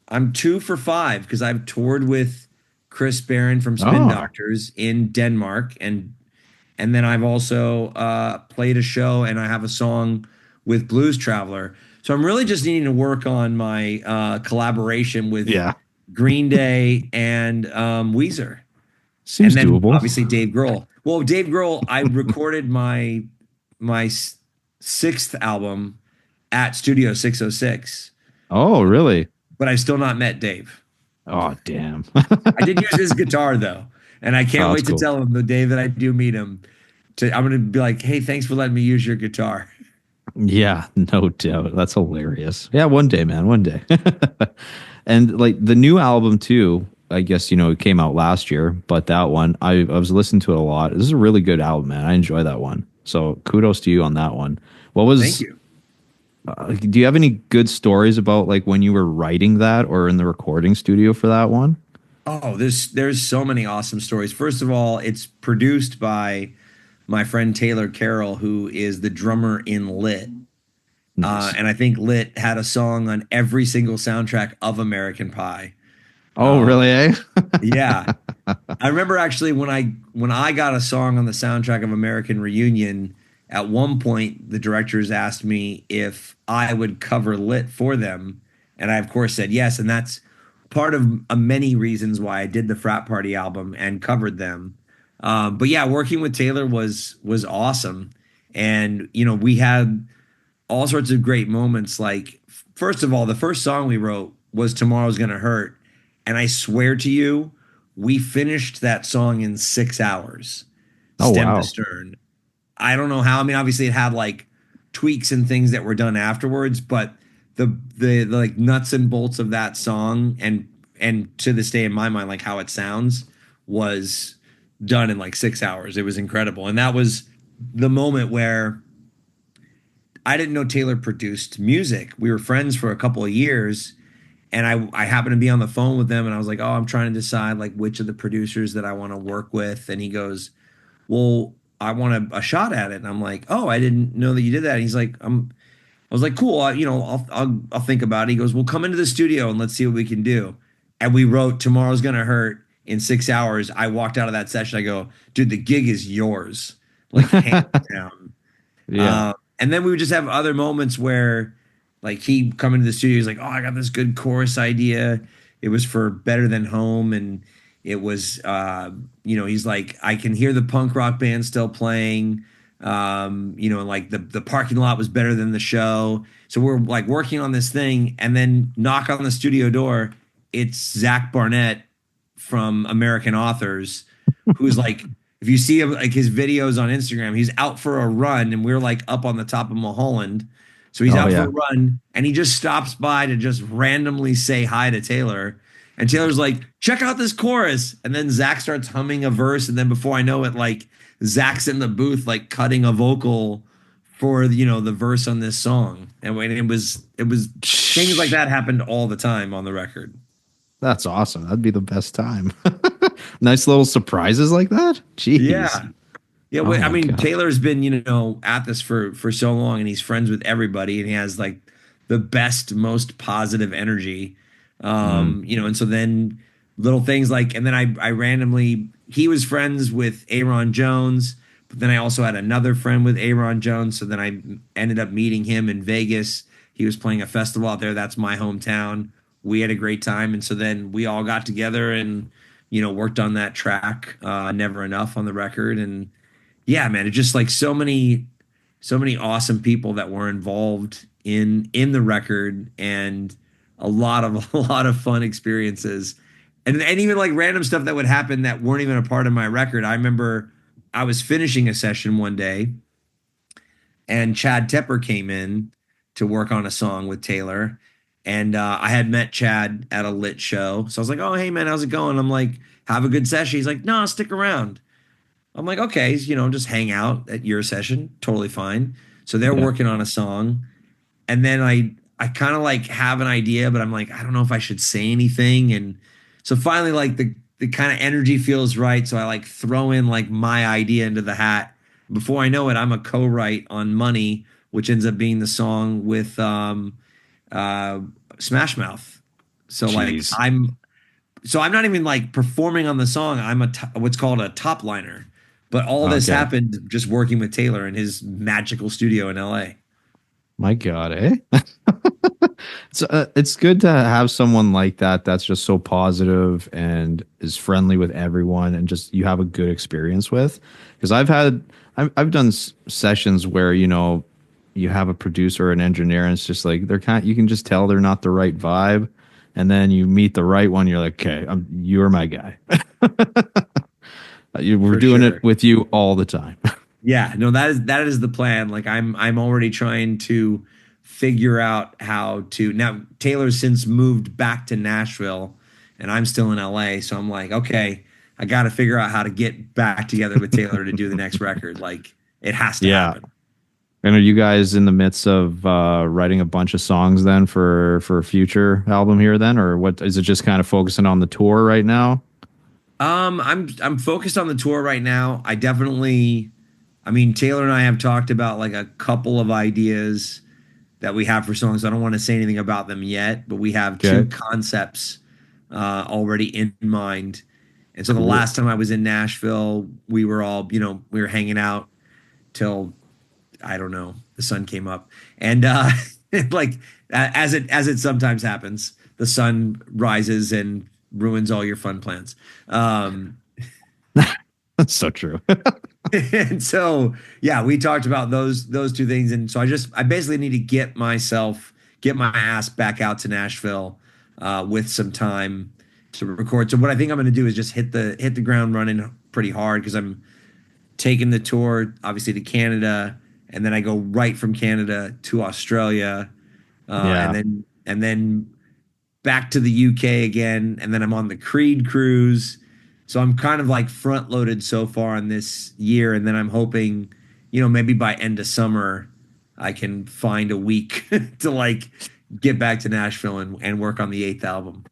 I'm 2 for 5 because I've toured with Chris Barron from Spin Oh, Doctors in Denmark, and then I've also played a show and I have a song with Blues Traveler. So I'm really just needing to work on my collaboration with yeah. Green Day and Weezer, and Seems then doable. obviously Dave Grohl. Well, Dave Grohl, I recorded my sixth album at Studio 606, Oh, really? but I've still not met Dave. Oh, damn. I did use his guitar though, and I Oh, can't that's wait to cool. tell him the day that I do meet him. I'm gonna be like, "Hey, thanks for letting me use your guitar." Yeah, no doubt. That's hilarious. Yeah, one day, man, one day. And like the new album too, I guess, it came out last year, but that one, I was listening to it a lot. This is a really good album, man. I enjoy that one. So kudos to you on that one. What Thank was, you. do you have any good stories about like when you were writing that or in the recording studio for that one? Oh, there's so many awesome stories. First of all, it's produced by my friend Taylor Carroll, who is the drummer in Lit. Nice. And I think Lit had a song on every single soundtrack of American Pie. Oh, really, eh? Yeah. I remember actually when I got a song on the soundtrack of American Reunion, at one point the directors asked me if I would cover Lit for them, and I of course said yes, and that's part of many reasons why I did the Frat Party album and covered them. But yeah, working with Taylor was awesome, and we had all sorts of great moments. Like, first of all, the first song we wrote was "Tomorrow's Gonna Hurt," and I swear to you, We finished that song in 6 hours, Oh stem to wow. stern. I don't know how. I mean, obviously it had like tweaks and things that were done afterwards, but the like nuts and bolts of that song and to this day in my mind, like how it sounds was done in like 6 hours. It was incredible. And that was the moment where I didn't know Taylor produced music. We were friends for a couple of years, and I happened to be on the phone with them, and I was like, "Oh, I'm trying to decide like which of the producers that I want to work with." And he goes, "Well, I want a shot at it." And I'm like, "Oh, I didn't know that you did that." And he's like, I was like, "Cool, I'll think about it." He goes, "Well, come into the studio and let's see what we can do." And we wrote "Tomorrow's Gonna Hurt" in 6 hours. I walked out of that session. I go, "Dude, the gig is yours, like hands down." Yeah. And then we would just have other moments where, like, he'd come into the studio. He's like, "Oh, I got this good chorus idea. It was for Better Than Home." And it was, he's like, "I can hear the punk rock band still playing. And like the parking lot was better than the show." So we're like working on this thing. And then knock on the studio door. It's Zach Barnett from American Authors, who's like, if you see him, like his videos on Instagram, he's out for a run, and we're like up on the top of Mulholland. So he's Oh out for yeah. a run, and he just stops by to just randomly say hi to Taylor. And Taylor's like, "Check out this chorus." And then Zach starts humming a verse. And then before I know it, like Zach's in the booth, like cutting a vocal for, the verse on this song. And when it was things like that happened all the time on the record. That's awesome. That'd be the best time. Nice little surprises like that. Jeez. Yeah. Yeah, Oh I my mean, god. Taylor's been, at this for so long, and he's friends with everybody, and he has like the best, most positive energy. Mm. And so then little things like, and then I randomly, he was friends with Aaron Jones, but then I also had another friend with Aaron Jones. So then I ended up meeting him in Vegas. He was playing a festival out there. That's my hometown. We had a great time. And so then we all got together and, worked on that track, Never Enough on the record. And yeah, man, it's just like so many awesome people that were involved in the record, and a lot of a lot of fun experiences, and even like random stuff that would happen that weren't even a part of my record. I remember I was finishing a session one day, and Chad Tepper came in to work on a song with Taylor. And I had met Chad at a lit show. So I was like, "Oh, hey, man, how's it going?" I'm like, "Have a good session." He's like, "No, stick around." I'm like, "Okay, just hang out at your session. Totally fine." So they're Yeah. working on a song. And then I kind of like have an idea, but I'm like, I don't know if I should say anything. And so finally, like the kind of energy feels right. So I like throw in like my idea into the hat. Before I know it, I'm a co-write on Money, which ends up being the song with uh Smash Mouth. So like Jeez. I'm not even like performing on the song. I'm what's called a top liner. But all this Okay. happened just working with Taylor in his magical studio in LA. My God, eh? It's good to have someone like that that's just so positive and is friendly with everyone and just you have a good experience with. Because I've done sessions where you have a producer or an engineer and it's just like you can just tell they're not the right vibe, and then you meet the right one. You're like, okay, you're my guy. We're For doing it sure. with you all the time. Yeah, no, that is the plan. Like I'm already trying to figure out how to now. Taylor's since moved back to Nashville, and I'm still in LA. So I'm like, okay, I got to figure out how to get back together with Taylor to do the next record. Like it has to Yeah. happen. And are you guys in the midst of writing a bunch of songs then for a future album here then, or what is it? Just kind of focusing on the tour right now? I'm focused on the tour right now. I mean, Taylor and I have talked about like a couple of ideas that we have for songs. I don't want to say anything about them yet, but we have two Okay, concepts already in mind. And so the cool. last time I was in Nashville, we were all, we were hanging out till I don't know, the sun came up, and like as it sometimes happens, the sun rises and ruins all your fun plans. Um, That's so true. and so yeah, we talked about those two things, and so I basically need to get my ass back out to Nashville with some time, to record. So what I think I'm going to do is just hit the ground running pretty hard because I'm taking the tour obviously to Canada, and then I go right from Canada to Australia, Yeah. and then back to the UK again, and then I'm on the Creed cruise. So I'm kind of like front loaded so far in this year, and then I'm hoping, maybe by end of summer, I can find a week to like get back to Nashville and work on the eighth album.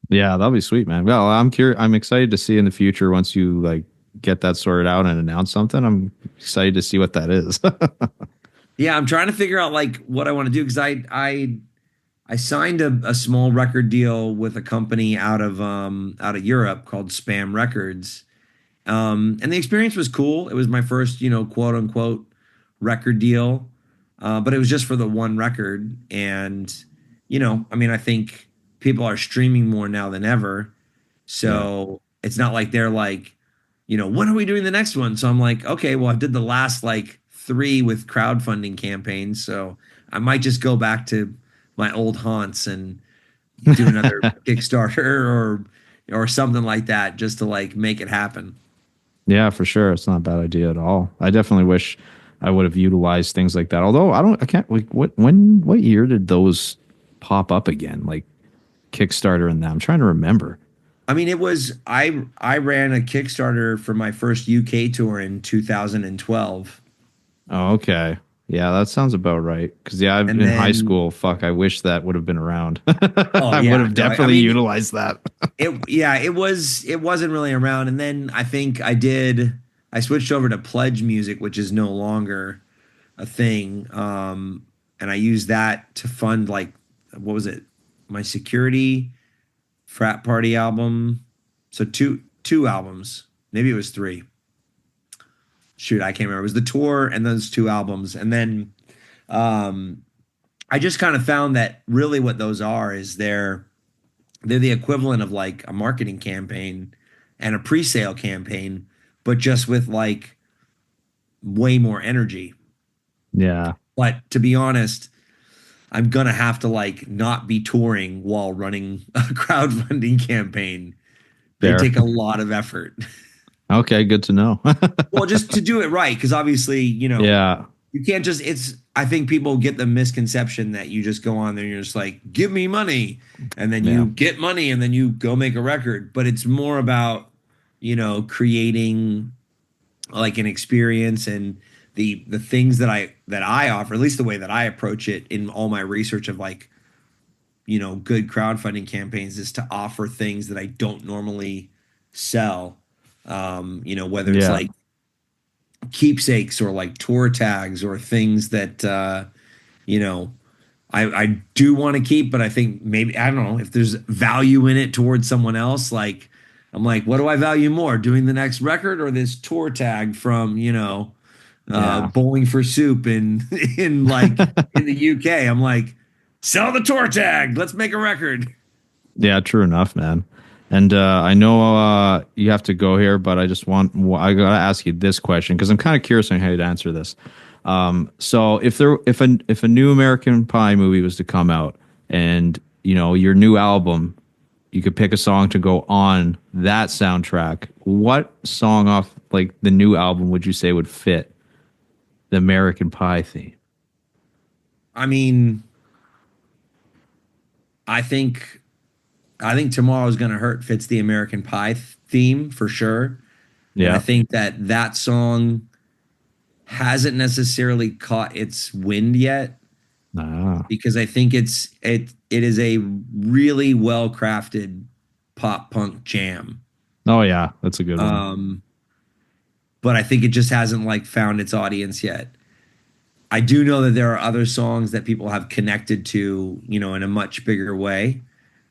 Yeah, that'll be sweet, man. Well, I'm curious. I'm excited to see in the future once you like get that sorted out and announce something. I'm excited to see what that is. Yeah, I'm trying to figure out like what I want to do because I signed a small record deal with a company out of Europe called Spam Records. And the experience was cool. It was my first, quote unquote record deal. But it was just for the one record. And, I mean, I think people are streaming more now than ever. Yeah. So it's not like they're like, when are we doing the next one? So I'm like, okay, well, I did the last like three with crowdfunding campaigns. So I might just go back to my old haunts and do another Kickstarter or something like that just to like make it happen. Yeah, for sure. It's not a bad idea at all. I definitely wish I would have utilized things like that. Although I can't like what year did those pop up again? Like Kickstarter and that. I'm trying to remember. I mean, it was I ran a Kickstarter for my first UK tour in 2012. Oh, okay. Yeah, that sounds about right. Because yeah, And in high then school, fuck, I wish that would have been around. oh I would yeah, have no, I definitely mean utilized that. it wasn't really around. And then I think I switched over to Pledge Music, which is no longer a thing. And I used that to fund like what was it? My security frat party album. So two albums. Maybe it was three. Shoot, I can't remember. It was the tour and those two albums. And then um I just kind of found that really what those are is they're the equivalent of like a marketing campaign and a pre-sale campaign, but just with like way more energy. Yeah. But to be honest, I'm gonna have to like not be touring while running a crowdfunding campaign. They There. take a lot of effort. Okay, good to know. Well, just to do it right, because obviously, Yeah. you can't just I think people get the misconception that you just go on there and you're just like, give me money, and then Yeah. you get money and then you go make a record. But it's more about, creating like an experience and the things that I offer, at least the way that I approach it in all my research of like, good crowdfunding campaigns is to offer things that I don't normally sell. Whether it's Yeah. like keepsakes or like tour tags or things that you know I do want to keep, but I think maybe I don't know if there's value in it towards someone else. Like I'm like, what do I value more, doing the next record or this tour tag from Yeah. Bowling for Soup in in like in the UK? I'm like, sell the tour tag. Let's make a record. Yeah, true enough, man. And I know you have to go here, but I gotta ask you this question because I'm kind of curious on how you'd answer this. So if a new American Pie movie was to come out, and your new album, you could pick a song to go on that soundtrack. What song off like the new album would you say would fit the American Pie theme? I mean, I think I think Tomorrow's Gonna Hurt fits the American Pie theme for sure. And I Yeah. think that song hasn't necessarily caught its wind yet Ah. because I think it is a really well crafted pop punk jam. Oh yeah, that's a good one. Um, but I think it just hasn't like found its audience yet. I do know that there are other songs that people have connected to, in a much bigger way.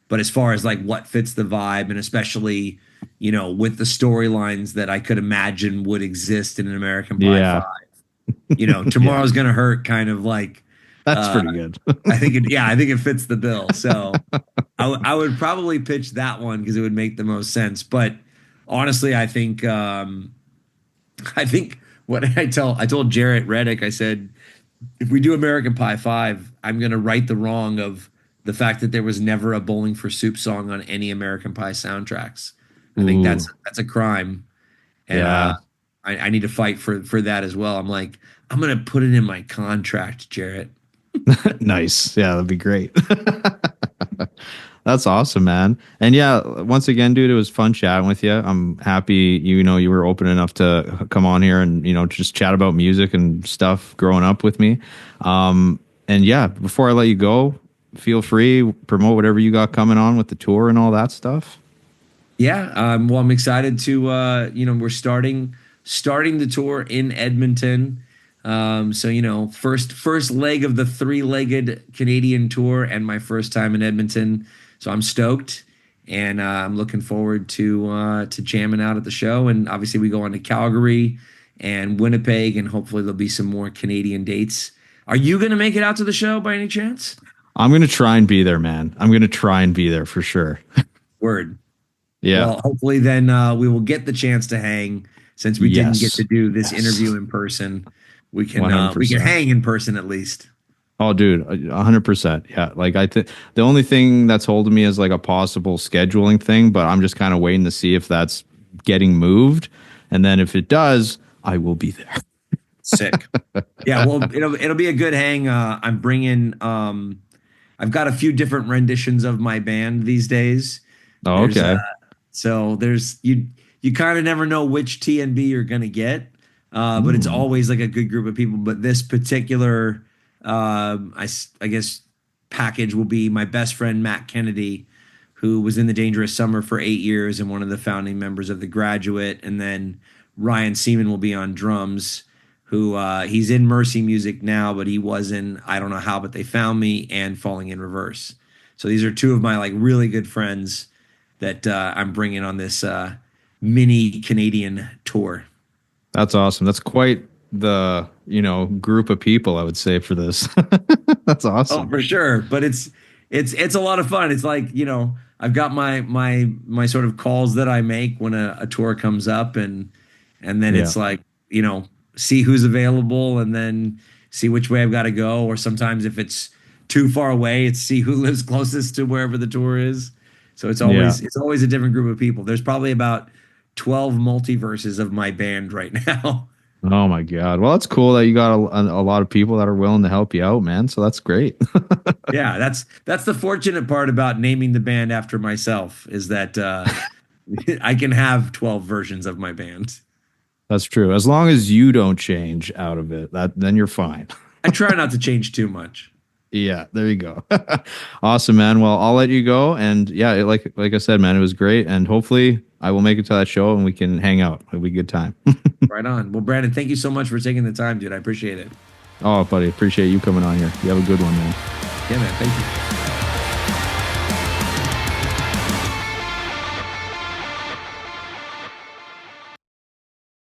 But as far as like what fits the vibe, and especially, with the storylines that I could imagine would exist in an American Pie Yeah. 5, Yeah. Tomorrow's Gonna Hurt kind of like, That's uh, pretty good. I think it fits the bill. So I would probably pitch that one because it would make the most sense. But honestly, I think what I told Jarrett Reddick, I said, if we do American Pie 5, I'm going to right the wrong of the fact that there was never a Bowling for Soup song on any American Pie soundtracks. I think Ooh, that's a crime, and yeah. I need to fight for that as well. I'm like, I'm gonna put it in my contract, Jarrett. Nice. Yeah, that'd be great. That's awesome, man. And yeah, once again, dude, it was fun chatting with you. I'm happy you were open enough to come on here and just chat about music and stuff growing up with me. And yeah, before I let you go, feel free promote whatever you got coming on with the tour and all that stuff. Yeah, well, I'm excited to we're starting the tour in Edmonton. So first leg of the three-legged Canadian tour and my first time in Edmonton. So I'm stoked, and I'm looking forward to jamming out at the show. And obviously we go on to Calgary and Winnipeg, and hopefully there'll be some more Canadian dates. Are you going to make it out to the show by any chance? I'm gonna try and be there, man. I'm gonna try and be there for sure. Word. Yeah. Well, hopefully then we will get the chance to hang since we didn't get Yes. to do this Yes. interview in person. We can 100%. hang in person at least. Oh, dude, 100%. Yeah. Like I think the only thing that's holding me is like a possible scheduling thing, but I'm just kind of waiting to see if that's getting moved. And then if it does, I will be there. Sick. Yeah, well, it'll be a good hang. I'm bringing I've got a few different renditions of my band these days. Oh, There's okay. so there's you kind of never know which TNB you're gonna get. But it's Mm. always like a good group of people. But this particular I guess package will be my best friend Matt Kennedy, who was in the Dangerous Summer for 8 years and one of the founding members of The Graduate, and then Ryan Seaman will be on drums, who he's in Mercy Music now, but he was in I don't know how, but they found me and Falling in Reverse. So these are two of my like really good friends that I'm bringing on this mini Canadian tour. That's awesome. That's quite the, group of people I would say for this. That's Oh, awesome. for sure. But it's a lot of fun. It's like, I've got my sort of calls that I make when a tour comes up, and then Yeah. it's like, see who's available and then see which way I've got to go. Or sometimes if it's too far away, it's see who lives closest to wherever the tour is. So it's Yeah. always a different group of people. There's probably about 12 multiverses of my band right now. Oh my God. Well, it's cool that you got a lot of people that are willing to help you out, man. So that's great. Yeah, that's the fortunate part about naming the band after myself is that I can have 12 versions of my band. That's true. As long as you don't change out of it, then you're fine. I try not to change too much. Yeah, there you go. Awesome, man. Well, I'll let you go. And yeah, like I said, man, it was great. And hopefully I will make it to that show and we can hang out. It'll be a good time. Right on. Well, Brandon, thank you so much for taking the time, dude. I appreciate it. Oh, buddy, appreciate you coming on here. You have a good one, man. Yeah, man. Thank you.